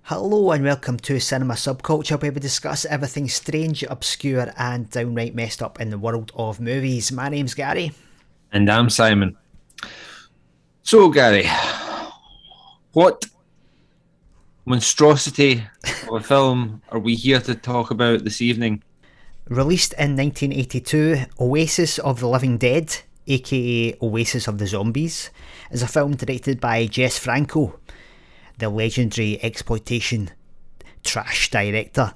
Hello and welcome to Cinema Subculture, where we discuss everything strange, obscure and downright messed up in the world of movies. My name's Gary. And I'm Simon. So, Gary, what monstrosity of a film are we here to talk about this evening? Released in 1982, Oasis of the Living Dead, aka Oasis of the Zombies, is a film directed by Jess Franco, the legendary exploitation trash director.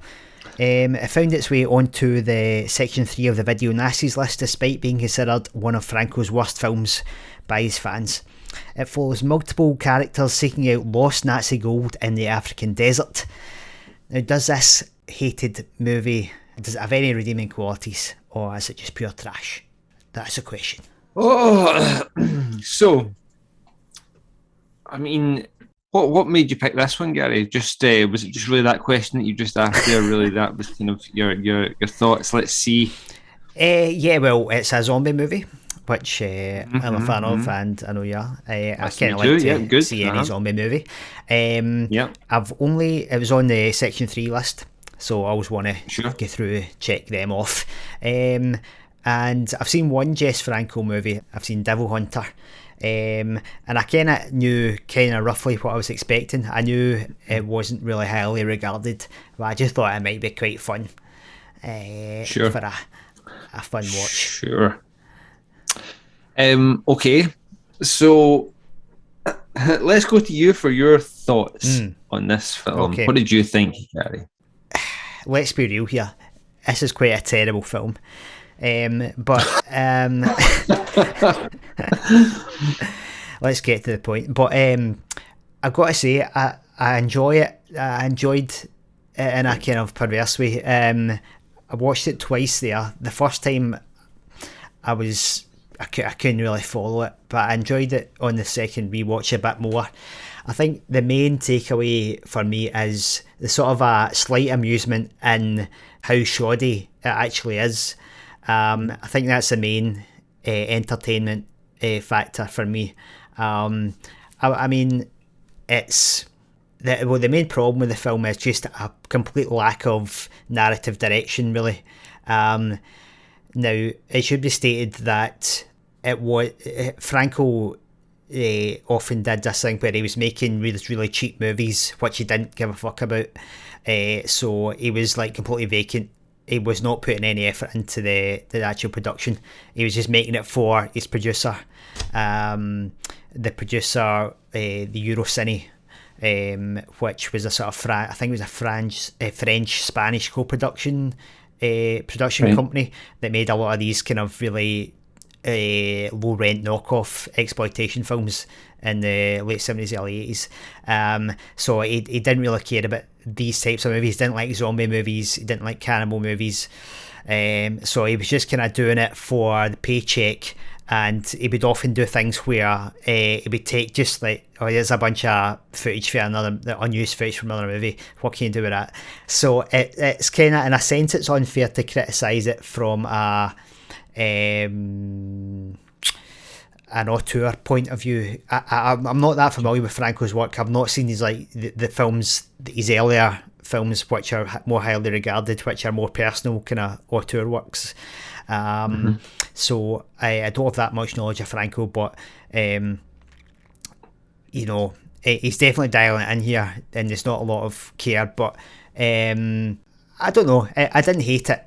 It found its way onto the Section 3 of the Video Nazis list despite being considered one of Franco's worst films by his fans. It follows multiple characters seeking out lost Nazi gold in the African desert. Now, does this hated movie, does it have any redeeming qualities, or is it just pure trash? That's the question. What made you pick this one, Gary? Just was it just really that question that you just asked there? Really, that was kind of your thoughts. Let's see. Yeah, well, it's a zombie movie, which I'm a fan of, and I know you are. I kind of like to see any zombie movie. It was on the Section 3 list, so I always want to go through, check them off. And I've seen one Jess Franco movie. I've seen Devil Hunter. And I kind of knew roughly what I was expecting. I knew it wasn't really highly regarded, but I just thought it might be quite fun for a fun watch. Sure. Okay, so let's go to you for your thoughts on this film. Okay. What did you think, Gary? Let's be real here. This is quite a terrible film. Let's get to the point. But I've got to say, I enjoy it. I enjoyed it in a kind of perverse way. I watched it twice there. The first time I couldn't really follow it, but I enjoyed it on the second rewatch a bit more. I think the main takeaway for me is the sort of a slight amusement in how shoddy it actually is. I think that's the main entertainment factor for me. I mean, it's the main problem with the film is just a complete lack of narrative direction, really. Now, it should be stated that Franco often did this thing where he was making really cheap movies, which he didn't give a fuck about. So he was like completely vacant. He was not putting any effort into the actual production. He was just making it for his producer, the Eurocine, which was a sort of I think it was a French-Spanish co-production company that made a lot of these kind of really low-rent knockoff exploitation films in the late 70s, early 80s. So he didn't really care about these types of movies. He didn't like zombie movies. He didn't like cannibal movies. So he was just kind of doing it for the paycheck. And he would often do things where he would take just like, oh, here's a bunch of footage for unused footage from another movie. What can you do with that? So it's kind of, in a sense, it's unfair to criticise it from an auteur point of view. I'm not that familiar with Franco's work. I've not seen his his earlier films, which are more highly regarded, which are more personal kind of auteur works. So I don't have that much knowledge of Franco, but he's definitely dialing it in here, and there's not a lot of care. But I don't know. I didn't hate it.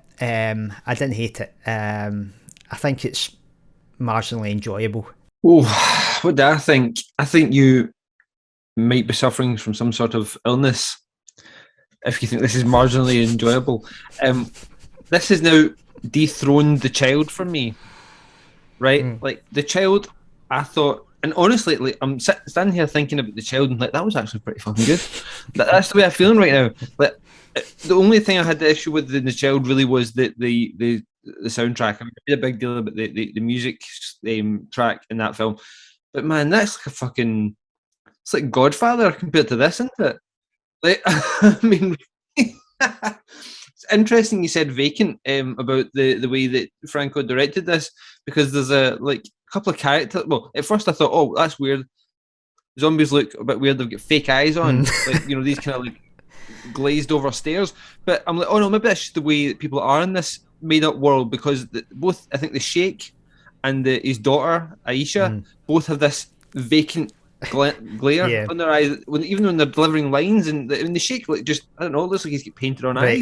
I think it's marginally enjoyable. Oh, what do I think? I think you might be suffering from some sort of illness if you think this is marginally enjoyable. This has now dethroned The Child for me, right? Like, The Child, I thought, and honestly, like, I'm standing here thinking about The Child and like, that was actually pretty fucking good. That's the way I'm feeling right now. Like, the only thing I had the issue with in The Child really was the soundtrack. I made a big deal about the music track in that film, but man, that's like it's like Godfather compared to this, isn't it? Like, I mean, it's interesting you said vacant about the way that Franco directed this, because there's a couple of characters. Well, at first I thought, oh, that's weird. Zombies look a bit weird. They've got fake eyes on, like, these kind of like glazed over stairs. But I'm like, oh no, maybe that's just the way that people are in this made up world, because both, I think, the Sheikh and his daughter Aisha both have this vacant glare on their eyes, even when they're delivering lines, and the Sheikh, like, just, I don't know, it looks like he's got painted on eyes.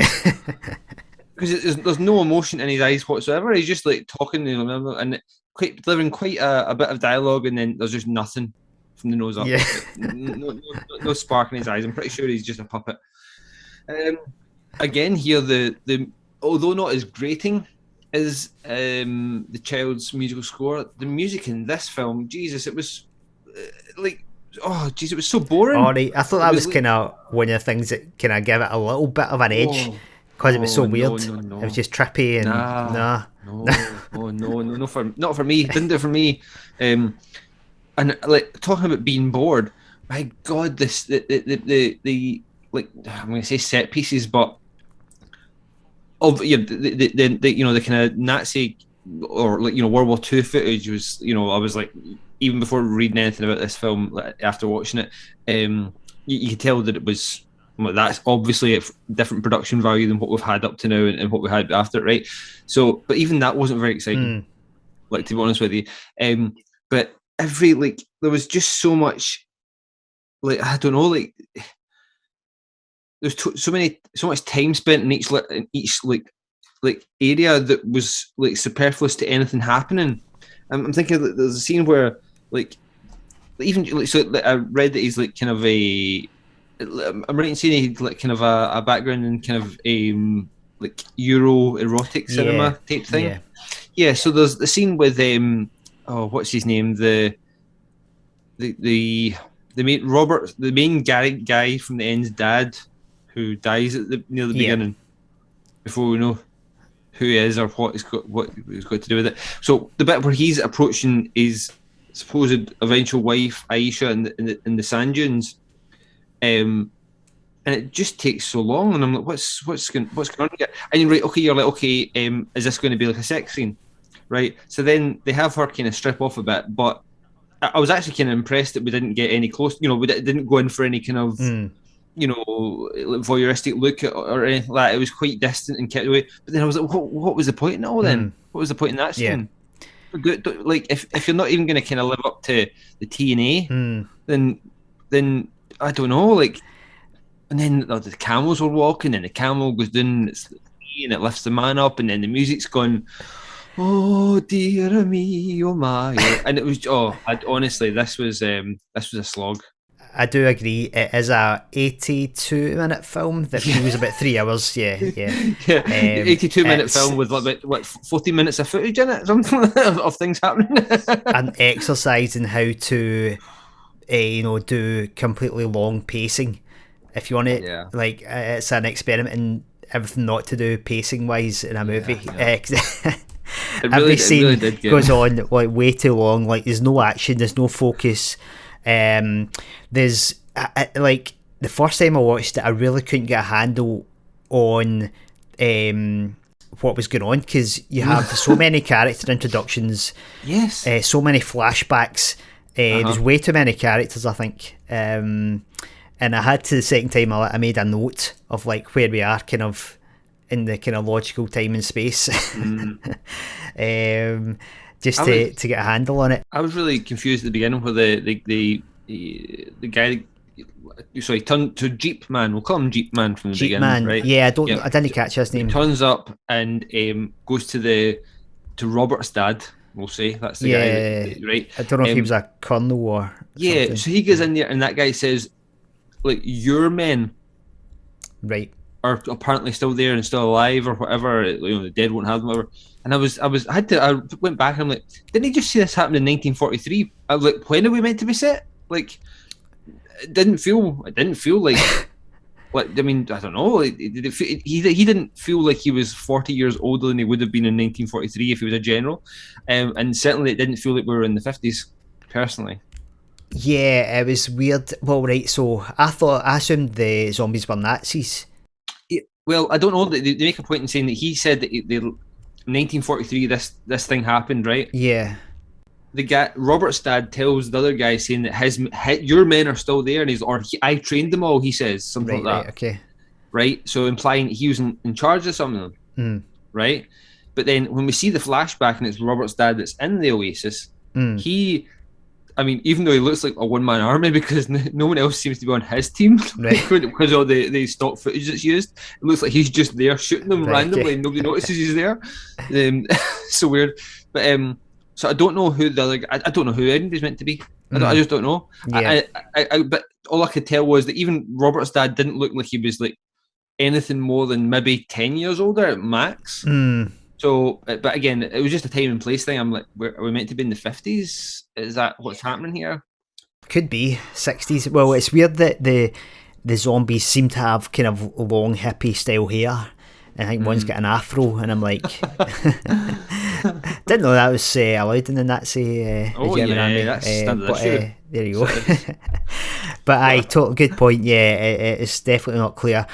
Because there's no emotion in his eyes whatsoever. He's just like talking, and delivering quite a bit of dialogue, and then there's just nothing from the nose up. Yeah. No spark in his eyes. I'm pretty sure he's just a puppet. Again, here the although not as grating as the Child's musical score, the music in this film, Jesus, it was it was so boring. All right, I thought that was kind of one of the things that kind of give it a little bit of an edge. Because it was so weird. No. It was just trippy and not for me. Didn't do it for me. And like, talking about being bored, my God, the like, I'm going to say set pieces, but the kind of Nazi or, like, World War II footage was, I was like, even before reading anything about this film, like, after watching it, you could tell that it was. Well, that's obviously a different production value than what we've had up to now and what we had after it, right? So, but even that wasn't very exciting, like, to be honest with you. But there was just so much, like, I don't know, like, there's so much time spent in each area that was, like, superfluous to anything happening. I'm thinking that there's a scene where, like, even like, so I read that he's like kind of I'm right in saying he like kind of a background in kind of like Euro erotic cinema type thing. Yeah. So there's the scene with what's his name, the main guy from the end's dad, who dies near the beginning, before we know who he is or what he's got to do with it. So the bit where he's approaching his supposed eventual wife Aisha in the sand dunes. And it just takes so long, and I'm like, what's going on here? And you're like, okay, is this going to be like a sex scene, right? So then they have her kind of strip off a bit, but I was actually kind of impressed that we didn't get any close. We didn't go in for any kind of voyeuristic look or anything like that. It was quite distant and kept away. But then I was like, what was the point in all then? What was the point in that scene? Like, if you're not even going to kind of live up to the TNA, then I don't know, like, and then the camels were walking, and the camel goes down, and it lifts the man up, and then the music's gone, oh dear me, oh my, and it was, honestly, this was a slog. I do agree. It is a 82-minute film that feels about 3 hours. Yeah. 82-minute film with what 40 minutes of footage in it, something of things happening. An exercise in how to do completely long pacing. If you want it, like, it's an experiment in everything not to do pacing wise in a movie. Every scene goes on like way too long. Like, there's no action, there's no focus. There's like, the first time I watched it, I really couldn't get a handle on what was going on, because you have so many character introductions, so many flashbacks. There's way too many characters, I think, and I had to, the second time I made a note of like where we are kind of in the kind of logical time and space, just to get a handle on it. I was really confused at the beginning where the guy, sorry, turned to Jeep Man. We'll call him Jeep Man from the Jeep beginning, Man. right? Yeah, I didn't catch his name. He turns up and goes to Robert's dad. We'll say that's the guy, right? I don't know if he was a colonel or something. So he goes in there, and that guy says, like, your men, right, are apparently still there and still alive or whatever. The dead won't have them, whatever. And I went back and I'm like, didn't he just see this happen in 1943? I was like, when are we meant to be set? Like, it didn't feel like. Like, I mean, I don't know. He didn't feel like he was 40 years older than he would have been in 1943 if he was a general, and certainly it didn't feel like we were in the 50s, personally. Yeah, it was weird. Well, right, so I assumed the zombies were Nazis. Yeah, well, I don't know. They make a point in saying that he said that in 1943 this thing happened, right? Yeah. The guy, Robert's dad, tells the other guy saying that your men are still there, and I trained them all. He says something like that. Right, okay. right? So implying he was in charge of some of them, right? But then when we see the flashback and it's Robert's dad that's in the Oasis, he, I mean, even though he looks like a one-man army because no one else seems to be on his team, Right. because of all the stock footage that's used, it looks like he's just there shooting them randomly and nobody notices he's there. So weird. But so I don't know who the other guy, I don't know who anybody's meant to be. I just don't know. Yeah. But all I could tell was that even Robert's dad didn't look like he was like anything more than maybe 10 years older at max. So, but again, it was just a time and place thing. I'm like, are we meant to be in the 50s? Is that what's happening here? Could be 60s. Well, it's weird that the zombies seem to have kind of long hippie style hair. I think one's got an afro, and I'm like, didn't know that was allowed in the Nazi German army. That's standard issue. There you go. But good point. Yeah, it's definitely not clear.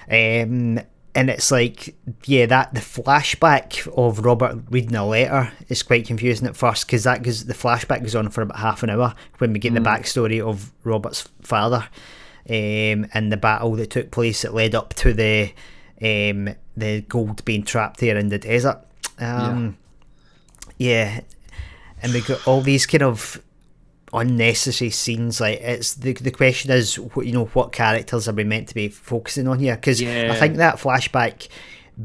And it's like, that the flashback of Robert reading a letter is quite confusing at first, because the flashback goes on for about half an hour when we get the backstory of Robert's father, and the battle that took place that led up to the gold being trapped there in the desert. And we got all these kind of unnecessary scenes. Like, it's the question is, what characters are we meant to be focusing on here? Because I think that flashback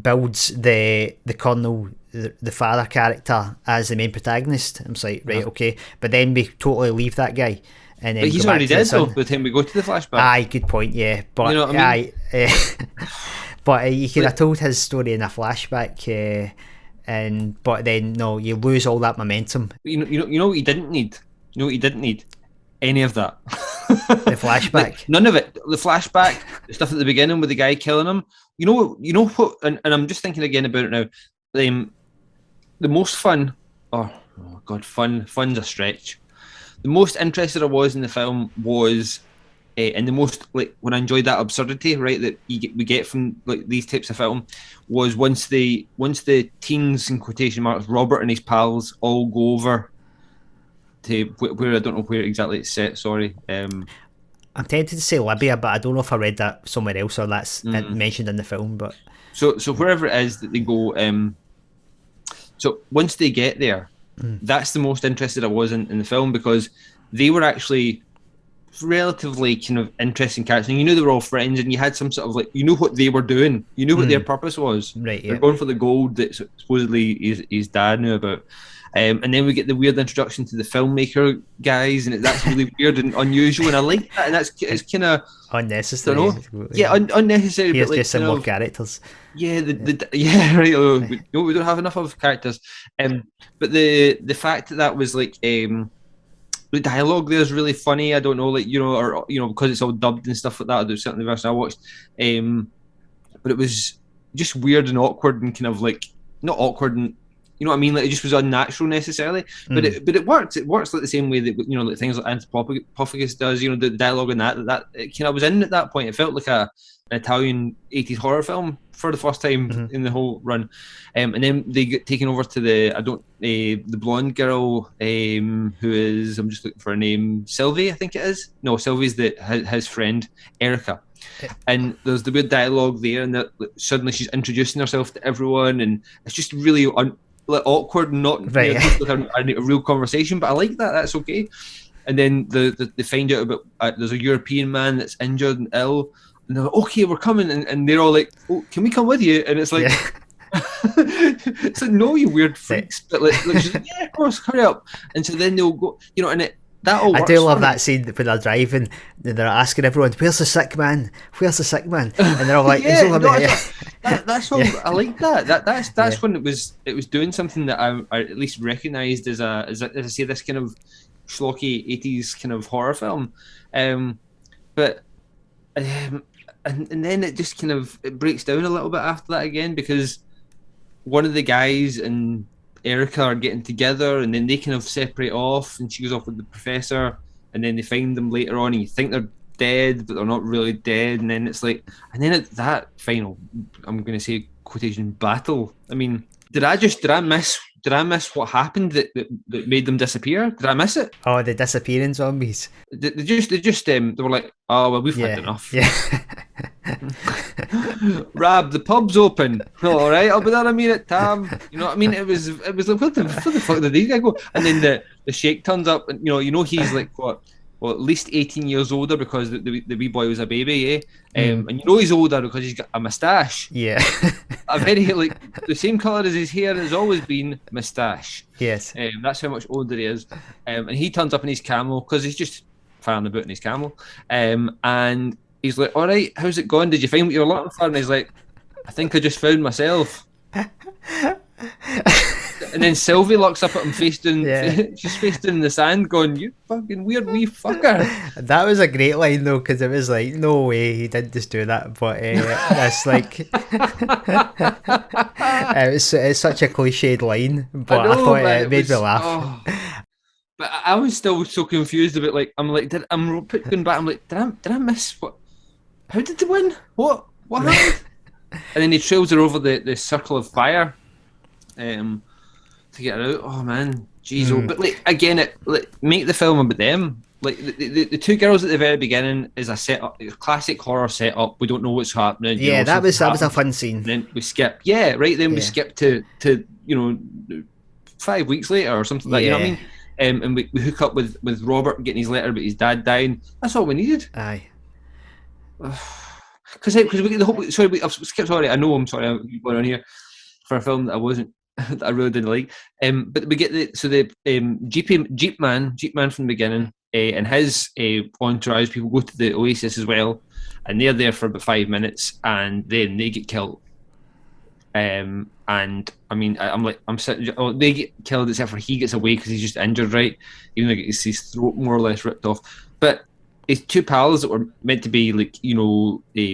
builds the colonel, the father character, as the main protagonist. I'm just like, right, okay, but then we totally leave that guy. And then but he's already dead though by the time we go to the flashback. Aye, good point. Yeah, but you know what I mean? But you could have told his story in a flashback, but then no, you lose all that momentum. You know what he didn't need. You know what he didn't need? Any of that. The flashback. Like, none of it. The flashback, the stuff at the beginning with the guy killing him. You know what? And I'm just thinking again about it now. The most fun. Oh God, fun's a stretch. The most interested I was in the film was, and the most like when I enjoyed that absurdity, right, that we get from like these types of film, was once the teens in quotation marks, Robert and his pals all go over to where I don't know where exactly it's set. Sorry. I'm tempted to say Libya, but I don't know if I read that somewhere else or that's mentioned in the film. But so wherever it is that they go, so once they get there, that's the most interested I was in the film, because they were actually relatively kind of interesting characters. And you knew they were all friends, and you had some sort of like, you knew what they were doing, you knew what their purpose was. Right. Yeah. They're going for the gold that supposedly his dad knew about. And then we get the weird introduction to the filmmaker guys, and that's really weird and unusual, and I like that. And it's kind of unnecessary. Unnecessary. Here's but like, just some more characters. Yeah, right. We don't have enough of characters. But the fact that was like the dialogue there is really funny. I don't know, like or because it's all dubbed and stuff like that. There's certainly the version I watched, but it was just weird and awkward and kind of like not awkward and. You know what I mean? Like, it just was unnatural necessarily, but it worked. It works like the same way that like things like Antipophagus does. The dialogue in that it kind of was in at that point. It felt like an Italian 80s horror film for the first time in the whole run. And then they get taken over to the blonde girl who is, I'm just looking for a name, Sylvie, I think it is. No, Sylvie's his friend Erica. And there's the weird dialogue there, and that suddenly she's introducing herself to everyone, and it's just really awkward and not right. Like a real conversation, but I like that. That's okay. And then they find out about there's a European man that's injured and ill, and they're like, okay, we're coming, and they're all like, oh, can we come with you? And it's like, it's like, no, you weird freaks, but like she's like, yeah, of course, hurry up. And so then they'll go, and that all works. I do love that scene when they're driving and they're asking everyone, where's the sick man? Where's the sick man? And they're all like, that's what I like that. That's when it was doing something that I at least recognised as I say, this kind of schlocky 80s kind of horror film. But and then it just kind of it breaks down a little bit after that again, because one of the guys and Erica are getting together, and then they kind of separate off, and she goes off with the professor, and then they find them later on, and you think they're dead, but they're not really dead, and then it's like, and then at that final, I'm going to say quotation, battle. I mean, did I miss what happened that made them disappear? Did I miss it? Oh, the disappearing zombies. They were like, oh well, we've had enough. Yeah. Rab, the pub's open. All right, I'll be there in a minute, Tam. You know what I mean? It was like, where the fuck did these guys go? And then the sheikh turns up, and he's like what? Well, at least 18 years older because the wee boy was a baby, eh? And he's older because he's got a moustache. Yeah. A very, like, the same colour as his hair has always been, moustache. Yes. That's how much older he is. And he turns up in his camel because he's just firing about in his camel. And he's like, all right, how's it going? Did you find what you were looking for? And he's like, I think I just found myself. And then Sylvie looks up at him face down in the sand going, you fucking weird wee fucker. That was a great line though, because it was like, no way he did just do that, but that's like it's such a cliched line, but I thought it made me laugh. Oh. But I was still so confused about, like, I'm like, I'm going back, I'm like, did I miss what? How did they win? What happened? And then he trails her over the circle of fire to get her out. Oh man, jeez. But like again, make the film about them. Like the two girls at the very beginning is a setup, a classic horror setup. We don't know what's happening. Yeah, that was a fun scene. And then we skip. Yeah, right. Then we skip to 5 weeks later or something like that. You know what I mean? And we hook up with Robert getting his letter about his dad dying. That's all we needed. Aye. Because we get the whole. Sorry, I've skipped. Sorry, I know. I'm sorry. I'm going on here for a film that I wasn't. That I really didn't like. But we get the Jeep man from the beginning, and his entourage people go to the Oasis as well, and they're there for about 5 minutes, and then they get killed. And I mean, I'm sitting. Oh, they get killed except for he gets away because he's just injured, right? Even though his throat more or less ripped off. But his two pals that were meant to be like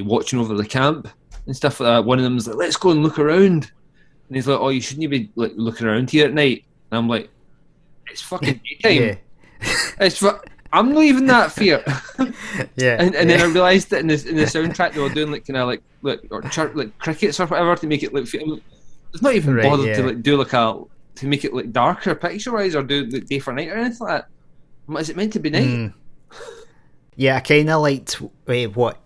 watching over the camp and stuff like that. One of them's like, "Let's go and look around." And he's like, "Oh, you shouldn't be like looking around here at night." And I'm like, "It's fucking daytime. I'm not even that fear." Yeah. And then I realised that in the soundtrack they were doing like kind of like crickets or whatever to make it look. It's not even bothered to like do like to make it like darker picture wise or do like day for night or anything like that. Is it meant to be night? Yeah, I kind of liked what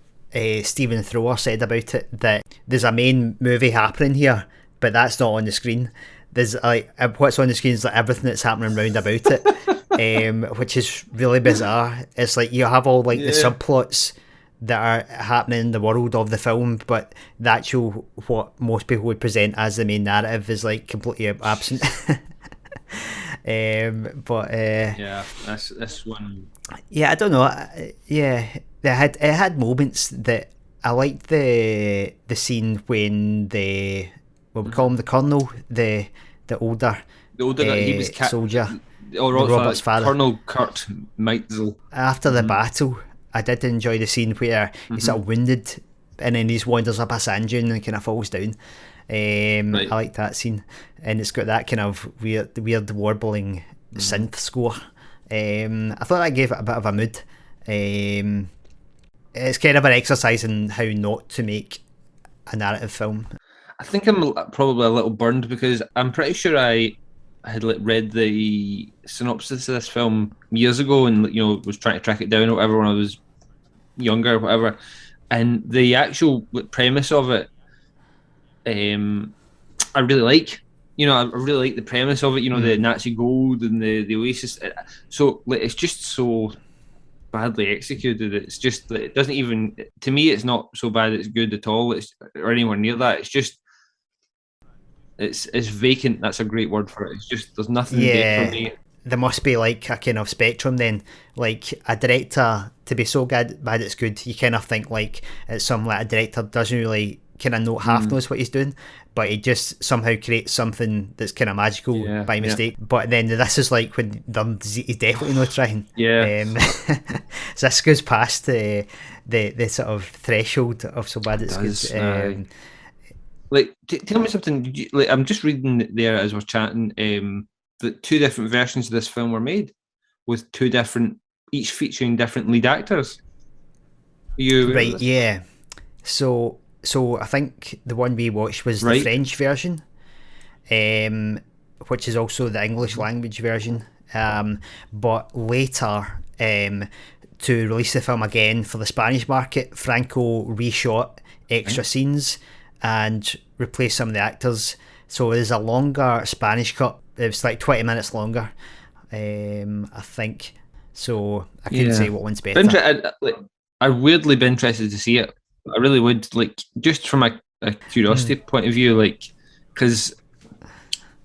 Stephen Thrower said about it, that there's a main movie happening here, but that's not on the screen. There's like what's on the screen is like everything that's happening round about it, which is really bizarre. It's like you have all like the subplots that are happening in the world of the film, but the actual what most people would present as the main narrative is like completely absent. That's one. Yeah, I don't know. Yeah, it had moments that I liked. The scene when we call him the colonel, the older he was soldier, or Robert's father, Colonel Kurt Meitzel. After the battle, I did enjoy the scene where he's sort of wounded and then he just wanders up a sand dune and kind of falls down. I like that scene, and it's got that kind of weird warbling synth score. I thought that gave it a bit of a mood. It's kind of an exercise in how not to make a narrative film. I think I'm probably a little burned because I'm pretty sure I had read the synopsis of this film years ago and was trying to track it down or whatever when I was younger or whatever, and the actual premise of it I really like. I really like the premise of it, the Nazi gold and the Oasis. So it's just so badly executed. It's just it doesn't even, to me, it's not so bad it's good at all. Or anywhere near that. It's just it's vacant. That's a great word for it. It's just there's nothing there for me. There must be like a kind of spectrum then. Like a director, to be so bad it's good, you kind of think like it's some like a director doesn't really kind of half knows what he's doing, but he just somehow creates something that's kind of magical by mistake. But then this is like when he's definitely not trying. So this goes past the sort of threshold of so bad it's good. Tell me something. I'm just reading there as we're chatting. That 2 different versions of this film were made with each featuring different lead actors. Right? Yeah. So I think the one we watched was the French version, which is also the English language version. But later, to release the film again for the Spanish market, Franco reshot extra scenes and replace some of the actors. So there's a longer Spanish cut. It was like 20 minutes longer, I think. So I couldn't say what one's better. I'd weirdly be interested to see it. I really would, like, just from a curiosity point of view, like, because,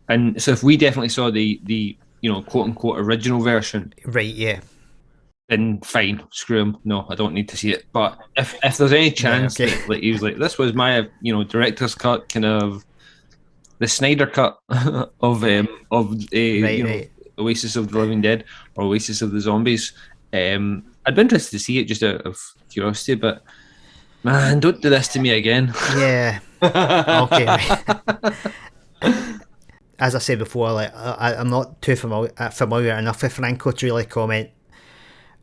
and so if we definitely saw the quote unquote original version, right? Yeah. Then fine, screw him. No, I don't need to see it. But if there's any chance that, like, he was like, this was my director's cut, kind of the Snyder cut of Oasis of the Living Dead or Oasis of the Zombies, I'd be interested to see it just out of curiosity. But man, don't do this to me again. Yeah. Okay. As I said before, like I'm not too familiar enough with Franco to really comment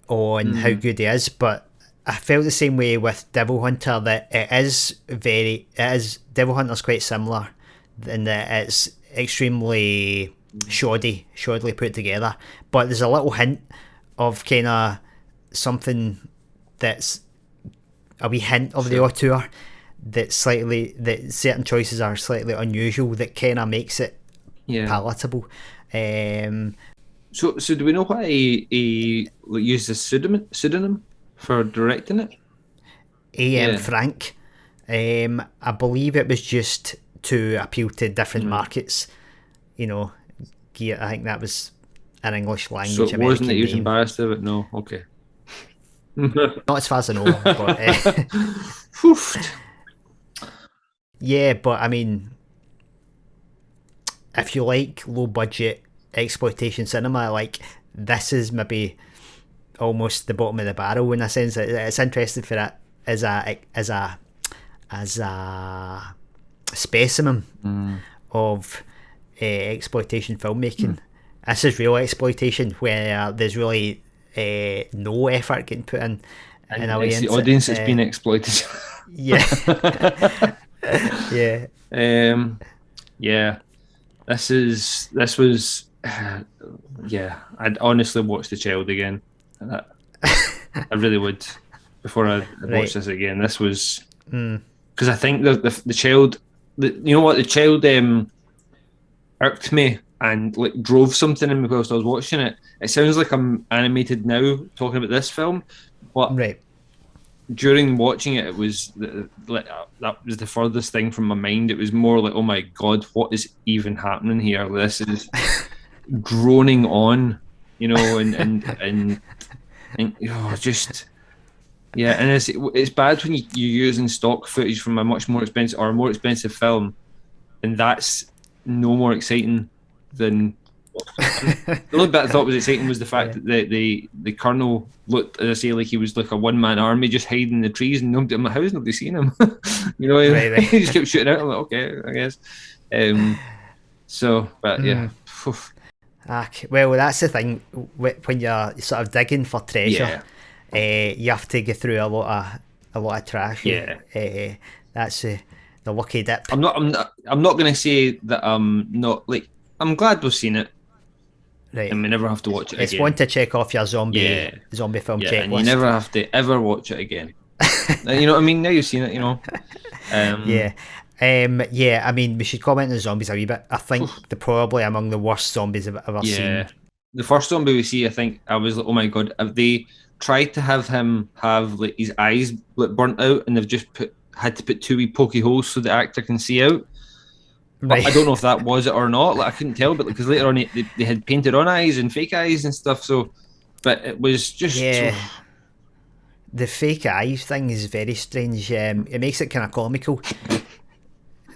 on how good he is, but I felt the same way with Devil Hunter, that Devil Hunter's quite similar in that it's extremely shoddily put together, but there's a little hint of kind of something that's a wee hint of the auteur that certain choices are slightly unusual that kind of makes it palatable. So do we know why he used a pseudonym for directing it? A.M. Frank. I believe it was just to appeal to different markets. I think that was an English language. So it wasn't that he was embarrassed of it? No, okay. Not as far as I know, but yeah, but I mean, if you like low budget exploitation cinema, like, this is maybe almost the bottom of the barrel in a sense. It's interesting for that as a specimen of exploitation filmmaking. This is real exploitation where there's really no effort getting put in a way. The audience has been exploited. Yeah. Yeah. This was I'd honestly watch The Child again. I really would before I watch this again. This was because I think the Child, the Child irked me and like drove something in me whilst I was watching it. It sounds like I'm animated now talking about this film, but during watching it, it was that was the furthest thing from my mind. It was more like, oh my god, what is even happening here? This is droning on, and just and it's bad when you're using stock footage from a much more expensive film, and that's no more exciting than the only bit I thought was exciting was the fact that the Colonel looked, as I say, like he was like a one-man army just hiding in the trees, and nobody, I'm like, how has nobody seen him? He just kept shooting out. I'm like, okay, I guess. Well, that's the thing when you're sort of digging for treasure. You have to go through a lot of trash. That's the lucky dip. I'm not going to say that I'm glad we've seen it. Right. And we never have to watch it again. It's one to check off your zombie film checklist. And you never have to ever watch it again. You know what I mean? Now you've seen it, I mean, we should comment on the zombies a wee bit. I think they're probably among the worst zombies I've ever seen. The first zombie we see, I think I was like, oh my god, have they tried to have him have like his eyes like burnt out, and they've just had to put two wee pokey holes so the actor can see out? Right. I don't know if that was it or not. Like, I couldn't tell, but because later on they had painted on eyes and fake eyes and stuff. So, but it was just the fake eyes thing is very strange. It makes it kind of comical.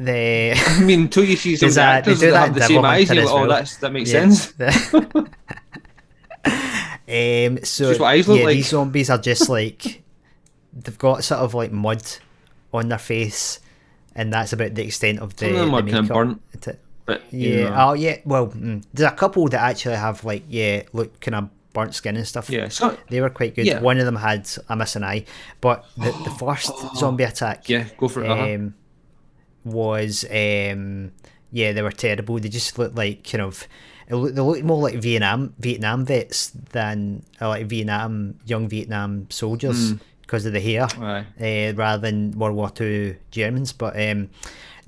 I mean, until you see some actors that have the same eyes, you're like, that makes sense. So just what eyes look like. These zombies are just like they've got sort of like mud on their face. And that's about the extent of the makeup. Kind of burnt, but well, there's a couple that actually have look kind of burnt skin and stuff. Yeah, so they were quite good. One of them had a missing eye, but the first zombie attack, go for it. Was they were terrible. They just looked like kind of they looked more like Vietnam vets than like young Vietnam soldiers. because of the hair, rather than World War II Germans. But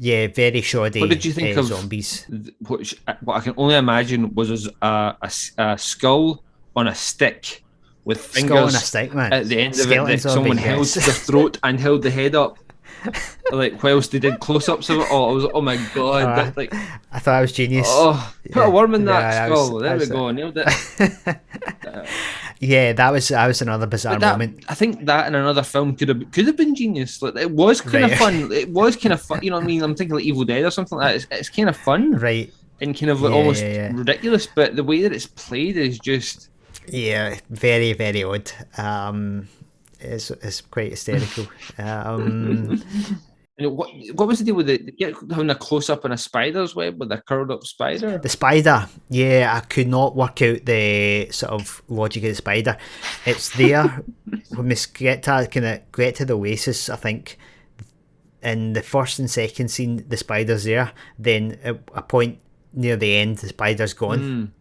yeah, very shoddy. What did you think of zombies? What I can only imagine was a skull on a stick with fingers Skull on a stick, man. at the end Skeleton of it that someone held zombies, to their throat and held the head up. Like whilst they did close-ups of it. Oh, I was oh my god! That, like, I thought I was genius. Oh, put a worm in that skull. There we go. Nailed it. Yeah, that was another bizarre moment. I think that in another film could have been genius. Like it was kind of fun. It was kind of fun. You know what I mean? I'm thinking like Evil Dead or something like that. It's kind of fun, right? And kind of like almost ridiculous. But the way that it's played is just very, very odd. It's quite hysterical. What was the deal with it? Having a close up on a spider's web with a curled up spider? The spider, I could not work out the sort of logic of the spider. It's there when we get to the Oasis, I think. In the first and second scene, the spider's there. Then at a point near the end, the spider's gone.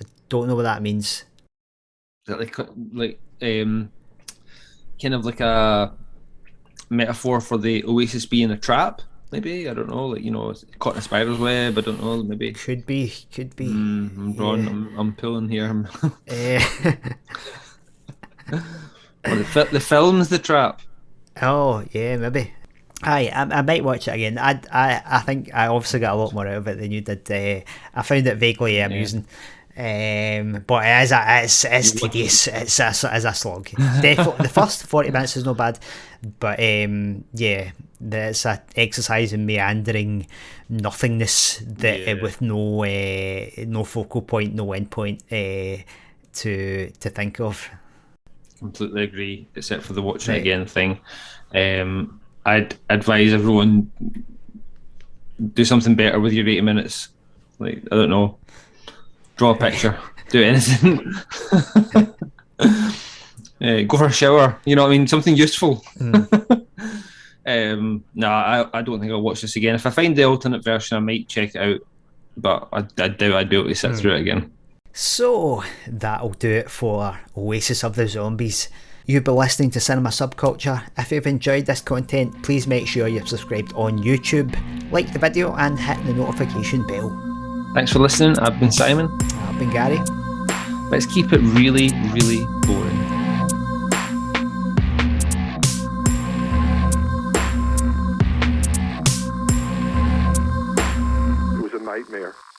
I don't know what that means. Is that like kind of like a metaphor for the Oasis being a trap? Maybe, I don't know. Like, you know, it's caught in a spider's web. I don't know. Maybe could be. I'm drawn. I'm pulling here. The film's the trap. Oh yeah, maybe. I might watch it again. I think I obviously got a lot more out of it than you did. I found it vaguely amusing. But it's tedious. It's a slog. Definitely, the first 40 minutes is not bad, but it's an exercise in meandering nothingness that with no focal point, no end point to think of. Completely agree, except for the watching again thing. I'd advise everyone do something better with your 80 minutes. Like, I don't know, draw a picture, do anything. Go for a shower, you know what I mean, something useful. No, I don't think I'll watch this again. If I find the alternate version, I might check it out, but I doubt I'd be able to sit through it again. So that'll do it for Oasis of the Zombies. You've been listening to Cinema Subculture. If you've enjoyed this content, please make sure you've subscribed on YouTube, like the video and hit the notification bell. Thanks for listening. I've been Simon. I've been Gary. Let's keep it really, really boring.